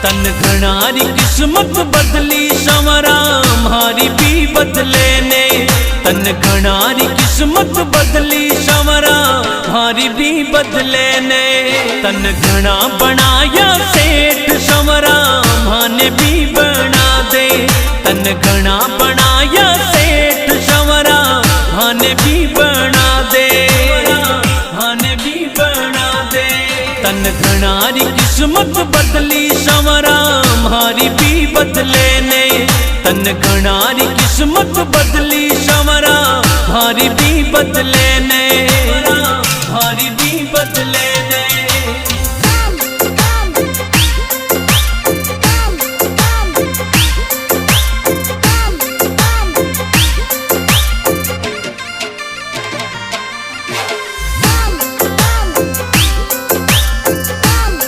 तन घनारी किस्मत बदली संवरा हमारी भी बदले ने। तन घनारी किस्मत बदली संवरा हमारी भी बदले ने। तन घना बनाया सेठ संवरा माने भी बना दे। तन घना बनाया सेठ संवरा माने भी बना दे, माने भी बना दे। तन घनारी किस्मत बदली संवरा हमारी भी बदले ने। तन घनारी किस्मत बदली संवरा हमारी भी बदले ने।